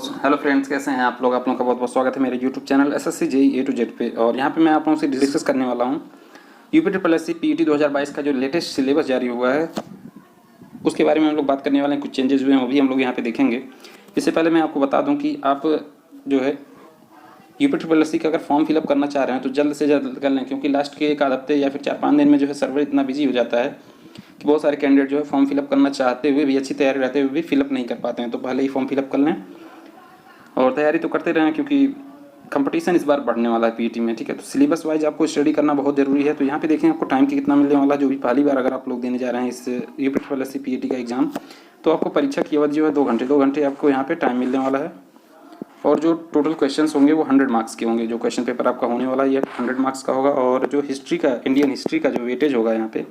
Hello friends, कैसे हैं आप लोग का बहुत बहुत स्वागत है मेरे YouTube channel SSC JE A to Z पे। और यहाँ पे मैं आप लोगों से डिस्कस करने वाला हूँ UP triple S C PET 2022 का जो लेटेस्ट सिलेबस जारी हुआ है उसके बारे में हम लोग बात करने वाले हैं। कुछ चेंजेस हुए हैं वो भी हम लोग यहाँ पे देखेंगे। इससे पहले मैं आपको बता दूँ कि आप जो है यूपी ट्रिपल एस सी का अगर फॉर्म फिलअप करना चाह रहे हैं तो जल्द से जल्द कर लें, क्योंकि लास्ट के एक आध हफ्ते या फिर 4-5 दिन में जो है सर्वर इतना बिजी हो जाता है कि बहुत सारे कैंडिडेट जो है फॉर्म फिलअप करना चाहते हुए भी, अच्छी तैयारी रहते हुए भी फिलअप नहीं कर पाते हैं। तो पहले ही फॉर्म फिलअप कर लें और तैयारी तो करते रहें, क्योंकि कंपटीशन इस बार बढ़ने वाला है पीईटी में। ठीक है, तो सिलेबस वाइज आपको स्टडी करना बहुत ज़रूरी है। तो यहाँ पे देखें आपको टाइम की कितना मिलने वाला है। जो भी पहली बार अगर आप लोग देने जा रहे हैं इस UP triple S C PET का एग्ज़ाम, तो आपको परीक्षा की अवधि जो है 2 घंटे आपको यहाँ पे टाइम मिलने वाला है। और जो टोटल क्वेश्चंस होंगे वो 100 मार्क्स के होंगे। जो क्वेश्चन पेपर आपका होने वाला है ये 100 मार्क्स का होगा। और जो हिस्ट्री का, इंडियन हिस्ट्री का जो वेटेज होगा यहाँ पे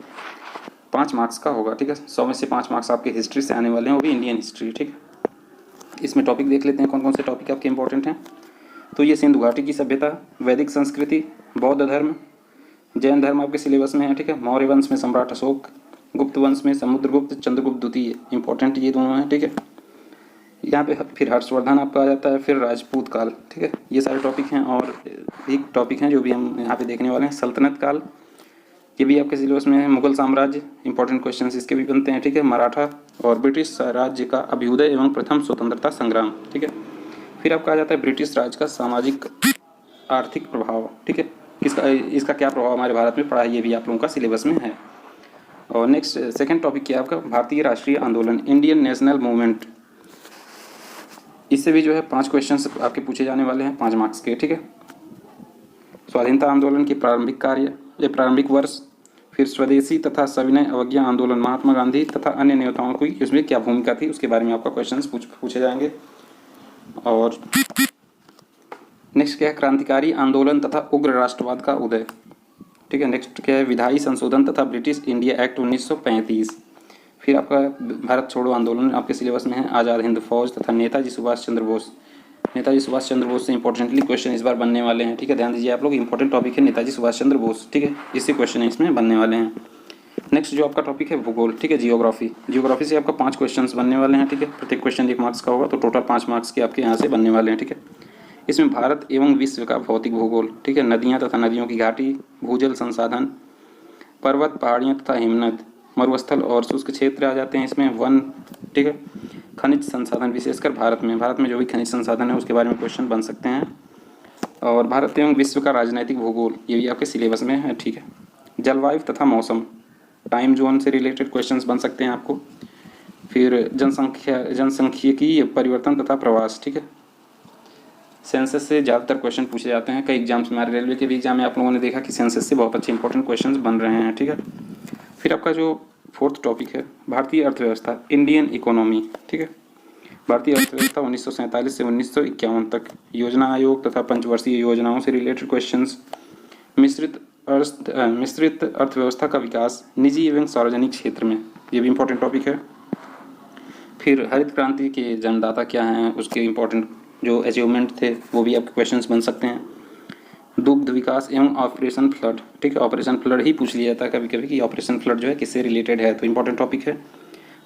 5 मार्क्स का होगा। ठीक है, 100 में से 5 मार्क्स आपके हिस्ट्री से आने वाले हैं, वो भी इंडियन हिस्ट्री। ठीक है, इसमें टॉपिक देख लेते हैं कौन कौन से टॉपिक आपके इंपॉर्टेंट हैं। तो ये सिंधु घाटी की सभ्यता, वैदिक संस्कृति, बौद्ध धर्म, जैन धर्म आपके सिलेबस में है। ठीक है, मौर्य वंश में सम्राट अशोक, गुप्त वंश में समुद्रगुप्त, चंद्रगुप्त द्वितीय, इंपॉर्टेंट ये दोनों हैं। ठीक है, यहाँ पे फिर हर्षवर्धन आपका आ जाता है, फिर राजपूत काल। ठीक है, ये सारे टॉपिक हैं। और एक टॉपिक हैं जो भी हम यहाँ पे देखने वाले हैं, सल्तनत काल, ये भी आपके सिलेबस में है। मुगल साम्राज्य, इंपॉर्टेंट क्वेश्चंस इसके भी बनते हैं। ठीक है, मराठा और ब्रिटिश राज्य का अभ्युदय एवं प्रथम स्वतंत्रता संग्राम। ठीक है, फिर आपका आ जाता है ब्रिटिश राज का सामाजिक आर्थिक प्रभाव। ठीक है, इसका क्या प्रभाव हमारे भारत में पड़ा है, ये भी आप लोगों का सिलेबस में है। और नेक्स्ट सेकंड टॉपिक क्या है आपका, भारतीय राष्ट्रीय आंदोलन, इंडियन नेशनल मूवमेंट। इससे भी जो है 5 क्वेश्चंस आपके पूछे जाने वाले हैं, 5 मार्क्स के। ठीक है, स्वाधीनता आंदोलन के प्रारंभिक कार्य, ये प्रारंभिक वर्ष, फिर स्वदेशी तथा सविनय अवज्ञा आंदोलन, महात्मा गांधी तथा अन्य नेताओं की इसमें क्या भूमिका थी, उसके बारे में आपका क्वेश्चंस पूछे जाएंगे। और नेक्स्ट क्या है, क्रांतिकारी आंदोलन तथा उग्र राष्ट्रवाद का उदय। ठीक है, नेक्स्ट क्या है, विधायी संशोधन तथा ब्रिटिश इंडिया एक्ट 1935। फिर आपका भारत छोड़ो आंदोलन आपके सिलेबस में है, आज़ाद हिंद फौज तथा नेताजी सुभाष चंद्र बोस। नेताजी सुभाष चंद्र बोस से इंपॉर्टेंटली क्वेश्चन इस बार बनने वाले हैं। ठीक है, ध्यान दीजिए आप लोग, इंपॉर्टेंट टॉपिक है नेताजी सुभाष चंद्र बोस। ठीक है, इससे क्वेश्चन इसमें बनने वाले हैं। नेक्स्ट जो आपका टॉपिक है भूगोल। ठीक है, जियोग्राफी से आपका 5 क्वेश्चंस बनने वाले हैं। ठीक है, प्रत्येक क्वेश्चन 1 मार्क्स का होगा, तो टोटल 5 मार्क्स के आपके यहाँ से बनने वाले हैं। ठीक है, इसमें भारत एवं विश्व का भौतिक भूगोल। ठीक है, नदियाँ तथा नदियों की घाटी, भूजल संसाधन, पर्वत, पहाड़ियाँ तथा हिमनद, मरुस्थल और शुष्क क्षेत्र आ जाते हैं इसमें, वन। ठीक है, खनिज संसाधन, विशेषकर भारत में जो भी खनिज संसाधन है उसके बारे में क्वेश्चन बन सकते हैं। और भारत एवं विश्व का राजनैतिक भूगोल, ये भी आपके सिलेबस में है। ठीक है, जलवायु तथा मौसम, टाइम जोन से रिलेटेड क्वेश्चंस बन सकते हैं आपको। फिर जनसंख्यिकीय परिवर्तन तथा प्रवास। ठीक है, सेंसस से ज़्यादातर क्वेश्चन पूछे जाते हैं। कई एग्जाम्स में, हमारे रेलवे के भी एग्जाम में आप लोगों ने देखा कि सेंसस से बहुत अच्छे इंपॉर्टेंट क्वेश्चंस बन रहे हैं। ठीक है, फिर आपका जो 4th टॉपिक है, भारतीय अर्थव्यवस्था, इंडियन इकोनॉमी। ठीक है, भारतीय अर्थव्यवस्था 1947 से 1951 तक, योजना आयोग तथा पंचवर्षीय योजनाओं से रिलेटेड क्वेश्चंस, मिश्रित अर्थव्यवस्था का विकास निजी एवं सार्वजनिक क्षेत्र में, ये भी इंपॉर्टेंट टॉपिक है। फिर हरित क्रांति के जन्मदाता क्या हैं, उसके इंपॉर्टेंट जो अचीवमेंट थे वो भी आपके क्वेश्चंस बन सकते हैं। दुग्ध विकास एवं ऑपरेशन फ्लड। ठीक है, ऑपरेशन फ्लड ही पूछ लिया जाता है कभी कभी कि ऑपरेशन फ्लड जो है किससे रिलेटेड है, तो इंपॉर्टेंट टॉपिक है।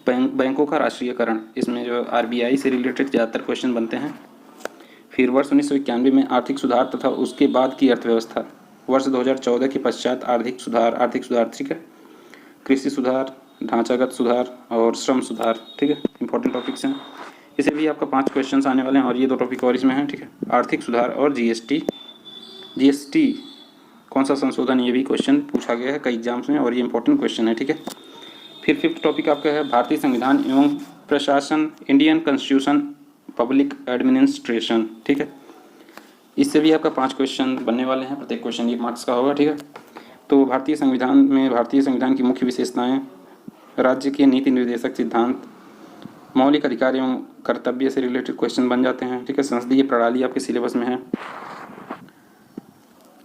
बैंकों का राष्ट्रीयकरण, इसमें जो आरबीआई से रिलेटेड ज़्यादातर क्वेश्चन बनते हैं। फिर वर्ष 1991 में आर्थिक सुधार तथा उसके बाद की अर्थव्यवस्था, वर्ष 2014 के पश्चात आर्थिक सुधार। ठीक है, कृषि सुधार, ढांचागत सुधार और श्रम सुधार। ठीक है, इंपॉर्टेंट टॉपिक्स हैं। इसे भी आपका 5 क्वेश्चन आने वाले हैं। और ये 2 टॉपिक और इसमें हैं। ठीक है, आर्थिक सुधार और जीएसटी कौन सा संशोधन, ये भी क्वेश्चन पूछा गया है कई एग्जाम्स में और ये इंपॉर्टेंट क्वेश्चन है। ठीक है, फिर 5th टॉपिक आपका है भारतीय संविधान एवं प्रशासन, इंडियन कॉन्स्टिट्यूशन पब्लिक एडमिनिस्ट्रेशन। ठीक है, इससे भी आपका 5 क्वेश्चन बनने वाले हैं, प्रत्येक क्वेश्चन 1 मार्क्स का होगा। ठीक है, तो भारतीय संविधान की मुख्य विशेषताएँ, राज्य के नीति निर्देशक सिद्धांत, मौलिक अधिकार एवं कर्तव्य से रिलेटेड क्वेश्चन बन जाते हैं। ठीक है, संसदीय प्रणाली आपके सिलेबस में है।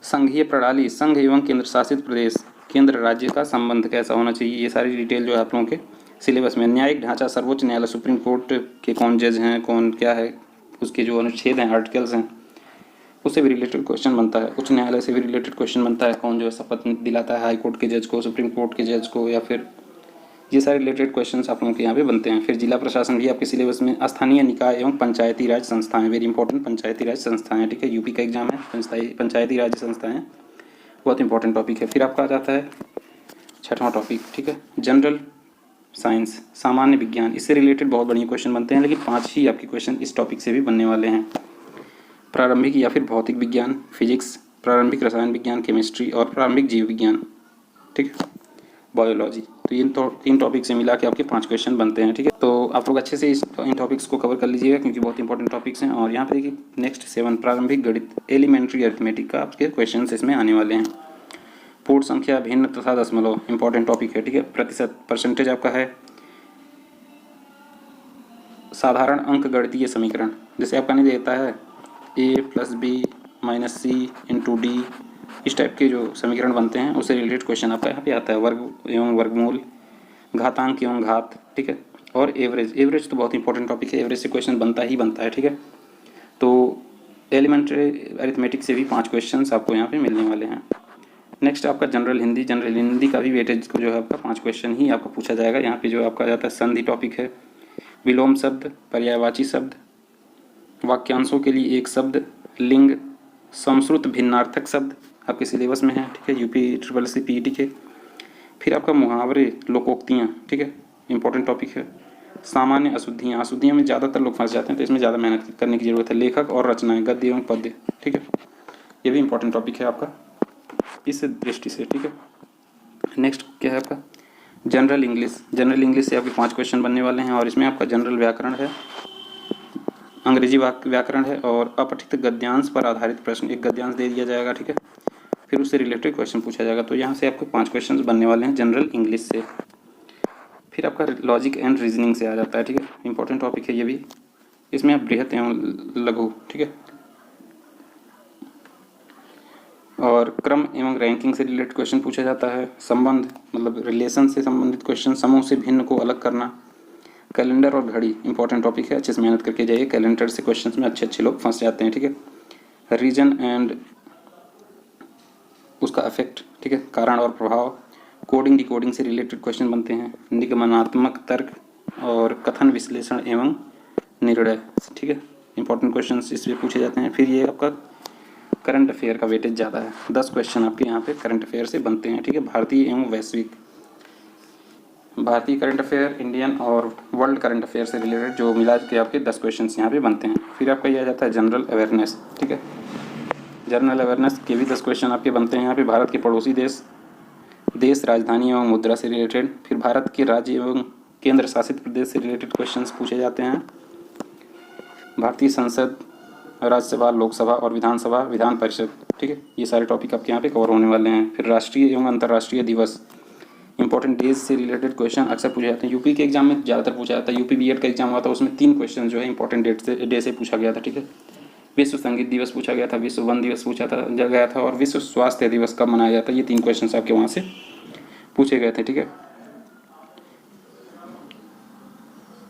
संघीय प्रणाली, संघ एवं केंद्र शासित प्रदेश, केंद्र राज्य का संबंध कैसा होना चाहिए, ये सारी डिटेल जो है आप लोगों के सिलेबस में। न्यायिक ढांचा, सर्वोच्च न्यायालय, सुप्रीम कोर्ट के कौन जज हैं, कौन क्या है, उसके जो अनुच्छेद हैं, आर्टिकल्स हैं, उससे भी रिलेटेड क्वेश्चन बनता है। उच्च न्यायालय से भी रिलेटेड क्वेश्चन बनता है, कौन जो है शपथ दिलाता है हाई कोर्ट के जज को, सुप्रीम कोर्ट के जज को, या फिर ये सारे रिलेटेड क्वेश्चंस आप लोगों के यहाँ पे बनते हैं। फिर जिला प्रशासन भी आपके सिलेबस में, स्थानीय निकाय एवं पंचायती राज संस्थाएं, वेरी इंपॉर्टेंट, पंचायती राज संस्थाएं, ठीक है, यूपी का एग्जाम है, पंचायती राज संस्थाएं, बहुत इंपॉर्टेंट टॉपिक है। फिर आपका आ जाता है छठवां टॉपिक, ठीक है, जनरल साइंस, सामान्य विज्ञान, इससे रिलेटेड बहुत बढ़िया क्वेश्चन बनते हैं, लेकिन 5 ही आपके क्वेश्चन इस टॉपिक से भी बनने वाले हैं। प्रारंभिक या फिर भौतिक विज्ञान, फिजिक्स, प्रारंभिक रसायन विज्ञान, केमिस्ट्री और प्रारंभिक जीव विज्ञान, ठीक है, बायोलॉजी। तो इन तीन टॉपिक से मिला के आपके 5 क्वेश्चन बनते हैं, ठीक है। तो आप लोग अच्छे से इन टॉपिक्स को कवर कर लीजिएगा, क्योंकि बहुत इंपॉर्टेंट टॉपिक्स हैं। और यहाँ पे देखिए नेक्स्ट 7 प्रारंभिक गणित, एलिमेंट्री अरिथमेटिक का आपके क्वेश्चन इसमें आने वाले हैं। पूर्ण संख्या, भिन्न तथा दशमलव, इंपॉर्टेंट टॉपिक है, ठीक है। प्रतिशत, परसेंटेज आपका है। साधारण अंक गणितीय समीकरण, जैसे आपका नहीं देता है a + b - c × d, इस टाइप के जो समीकरण बनते हैं उससे रिलेटेड क्वेश्चन आपका यहाँ पे आता है। वर्ग एवं वर्गमूल, घातांक एवं घात, ठीक है। और एवरेज, एवरेज तो बहुत इंपॉर्टेंट टॉपिक है, एवरेज से क्वेश्चन बनता ही बनता है, ठीक है। तो एलिमेंट्री अरिथमेटिक से भी 5 क्वेश्चन आपको यहाँ पे मिलने वाले हैं। नेक्स्ट आपका जनरल हिंदी, जनरल हिंदी का भी वेटेज को जो है आपका 5 क्वेश्चन ही आपको पूछा जाएगा। यहाँ पे जो आपका जाता है संधि टॉपिक है, विलोम शब्द, पर्यायवाची शब्द, वाक्यांशों के लिए एक शब्द, लिंग, संस्कृत भिन्नार्थक शब्द आपके सिलेबस में है, ठीक है, यूपी SSC PET के। फिर आपका मुहावरे, लोकोक्तियाँ, ठीक है, इंपॉर्टेंट टॉपिक है। सामान्य अशुद्धियाँ, अशुद्धियाँ में ज़्यादातर लोग फंस जाते हैं, तो इसमें ज़्यादा मेहनत करने की ज़रूरत है। लेखक और रचनाएं, गद्य एवं पद्य, ठीक है, ये भी इंपॉर्टेंट टॉपिक है आपका इस दृष्टि से, ठीक है। नेक्स्ट क्या है आपका जनरल इंग्लिश, जनरल इंग्लिश से आपके 5 क्वेश्चन बनने वाले हैं। और इसमें आपका जनरल व्याकरण है, अंग्रेजी व्याकरण है, और अपठित गद्यांश पर आधारित प्रश्न, एक गद्यांश दे दिया जाएगा, ठीक है, फिर उससे रिलेटेड क्वेश्चन पूछा जाएगा। तो यहाँ से आपको 5 क्वेश्चन बनने वाले हैं जनरल इंग्लिश से। फिर आपका लॉजिक एंड रीजनिंग से आ जाता है, ठीक है, इंपॉर्टेंट टॉपिक है ये भी। इसमें आप बृहत एवं लघु, ठीक है, और क्रम एवं रैंकिंग से रिलेटेड क्वेश्चन पूछा जाता है। संबंध, मतलब रिलेशन से संबंधित क्वेश्चन, समूह से भिन्न को अलग करना, कैलेंडर और घड़ी, इंपॉर्टेंट टॉपिक है, अच्छे से मेहनत करके जाइए। कैलेंडर से क्वेश्चंस में अच्छे लोग फंस जाते हैं, ठीक है। रीजन एंड उसका इफेक्ट, ठीक है, कारण और प्रभाव, कोडिंग डिकोडिंग से रिलेटेड क्वेश्चन बनते हैं। निगमनात्मक तर्क और कथन विश्लेषण एवं निर्णय, ठीक है, इंपॉर्टेंट क्वेश्चंस इसमें पूछे जाते हैं। फिर ये आपका करंट अफेयर का वेटेज ज़्यादा है, 10 क्वेश्चन आपके यहाँ पे करंट अफेयर से बनते हैं, ठीक है। भारतीय एवं वैश्विक, भारतीय करंट अफेयर, इंडियन और वर्ल्ड करंट अफेयर से रिलेटेड जो मिला के आपके 10 क्वेश्चन यहाँ पे बनते हैं। फिर आपका यह आ जाता है जनरल अवेयरनेस, ठीक है, जनरल अवेयरनेस के भी 10 क्वेश्चन आपके बनते हैं यहाँ पे। भारत के पड़ोसी देश, देश, राजधानी एवं मुद्रा से रिलेटेड। फिर भारत के राज्य एवं केंद्र शासित प्रदेश से रिलेटेड क्वेश्चन पूछे जाते हैं। भारतीय संसद, राज्यसभा, लोकसभा और विधानसभा, विधान परिषद, ठीक है, ये सारे टॉपिक आपके यहाँ पे कवर होने वाले हैं। फिर राष्ट्रीय एवं अंतर्राष्ट्रीय दिवस, इंपॉर्टेंट डेज से रिलेटेड क्वेश्चन अक्सर पूछे जाते हैं। यूपी के एग्जाम में ज़्यादातर पूछा जाता है, यूपी BED का एग्जाम हुआ था, उसमें 3 क्वेश्चन जो है इंपॉर्टेंट डे से पूछा गया था, ठीक है। विश्व संगीत दिवस पूछा गया था, विश्व वन दिवस पूछा गया था, और विश्व स्वास्थ्य दिवस कब मनाया जाता है, ये 3 क्वेश्चन आपके वहाँ से पूछे गए थे, ठीक है।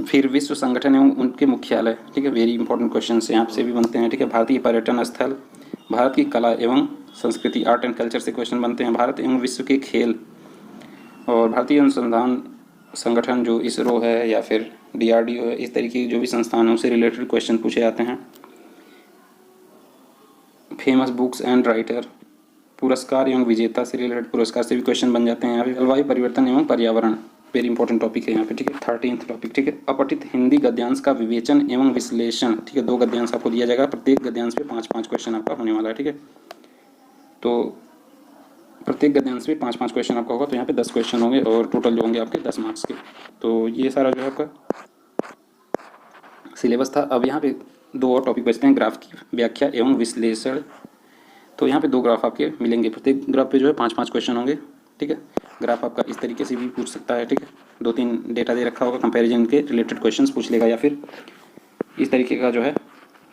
फिर विश्व संगठन एवं उनके मुख्यालय, ठीक है, वेरी इंपॉर्टेंट क्वेश्चन यहाँ से भी बनते हैं, ठीक है। भारतीय पर्यटन स्थल, भारत की कला एवं संस्कृति, आर्ट एंड कल्चर से क्वेश्चन बनते हैं। भारत एवं विश्व के खेल, और भारतीय अनुसंधान संगठन जो ISRO है या फिर DRDO है, इस तरीके की जो भी संस्थान है उससे रिलेटेड क्वेश्चन पूछे जाते हैं। फेमस बुक्स एंड राइटर, पुरस्कार एवं विजेता से रिलेटेड पुरस्कार से भी क्वेश्चन बन जाते हैं यहाँ पे। जलवायु परिवर्तन एवं पर्यावरण, वेरी इंपॉर्टेंट टॉपिक है यहाँ पे, ठीक है। 13th टॉपिक, ठीक है, अपठित हिंदी गद्यांश का विवेचन एवं विश्लेषण, ठीक है, 2 गद्यांश आपको दिया जाएगा, प्रत्येक गद्यांश पे 5-5 क्वेश्चन आपका होने वाला है, ठीक है। तो प्रत्येक गद्यांश पे 5-5 क्वेश्चन आपका होगा, तो यहाँ पे 10 क्वेश्चन होंगे और टोटल जो होंगे आपके 10 मार्क्स के। तो ये सारा जो है आपका सिलेबस था। अब यहाँ पे 2 और टॉपिक बचते हैं, ग्राफ की व्याख्या एवं विश्लेषण। तो यहाँ पे 2 ग्राफ आपके मिलेंगे, प्रत्येक ग्राफ पे जो है 5-5 क्वेश्चन होंगे, ठीक है। ग्राफ आपका इस तरीके से भी पूछ सकता है, ठीक है, 2-3 डेटा दे रखा होगा, कंपैरिजन के रिलेटेड क्वेश्चंस पूछ लेगा, या फिर इस तरीके का जो है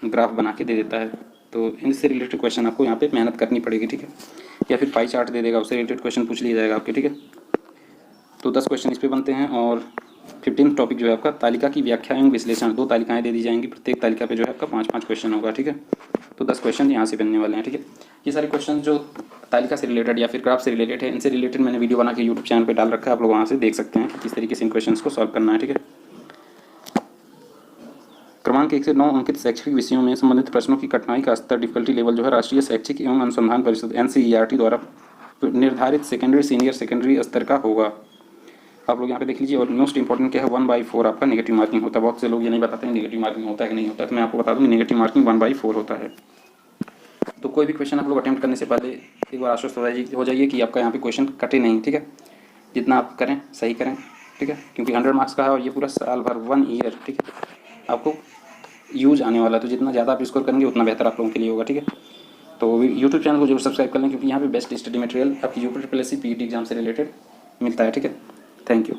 ग्राफ बना के दे देता है। तो इनसे रिलेटेड क्वेश्चन आपको यहाँ पे मेहनत करनी पड़ेगी, ठीक है, या फिर पाई चार्ट दे देगा, उससे रिलेटेड क्वेश्चन पूछ लिया जाएगा आपके, ठीक है। तो 10 क्वेश्चन इस पे बनते हैं, और 15 टॉपिक जो है आपका तालिका की व्याख्या एवं विश्लेषण, 2 तालिकाएं दे दी जाएंगी, प्रत्येक तालिका पे जो है आपका 5-5 क्वेश्चन होगा, ठीक है। तो 10 क्वेश्चन यहाँ से बनने वाले हैं, ठीक है। ये सारे क्वेश्चन जो तालिका से रिलेटेड या फिर ग्राफ से रिलेटेड है, इनसे रिलेटेड मैंने वीडियो बना के यूट्यूब चैनल पर डाल रखा है, आप लोग वहाँ से देख सकते हैं कि किस तरीके से इन क्वेश्चन को सॉल्व करना है, ठीक है। क्रमांक 1 से 9 अंकित शैक्षिक विषयों में संबंधित प्रश्नों की कठिनाई का स्तर, डिफिकल्टी लेवल जो है राष्ट्रीय शैक्षिक एवं अनुसंधान परिषद NCERT द्वारा निर्धारित सेकेंडरी, सीनियर सेकेंडरी स्तर का होगा। आप लोग यहाँ पे देख लीजिए। और मोस्ट इंपॉर्टेंट क्या है, 1/4 आपका नेगेटिव मार्किंग होता है। बहुत से लोग ये नहीं बताते हैं नेगेटिव मार्किंग होता है कि नहीं होता है, तो मैं आपको बता दूँ नेगेटिव मार्किंग 1/4 होता है। तो कोई भी क्वेश्चन आप लोग अटेम्प्ट करने से पहले एक बार आश्वस्त हो जाइए कि आपका यहाँ पे क्वेश्चन कटे नहीं, ठीक है। जितना आप करें सही करें, ठीक है, क्योंकि 100 मार्क्स का है और ये पूरा साल भर 1 ईयर, ठीक है, आपको यूज आने वाला है। तो जितना ज़्यादा आप स्कोर करेंगे उतना बेहतर आप लोगों के लिए होगा, ठीक है। तो यूट्यूब चैनल को जरूर सब्सक्राइब कर लें, क्योंकि यहाँ पे बेस्ट स्टडी मटेरियल आपकी UPSC PET एग्जाम से रिलेटेड मिलता है, ठीक है। Thank you.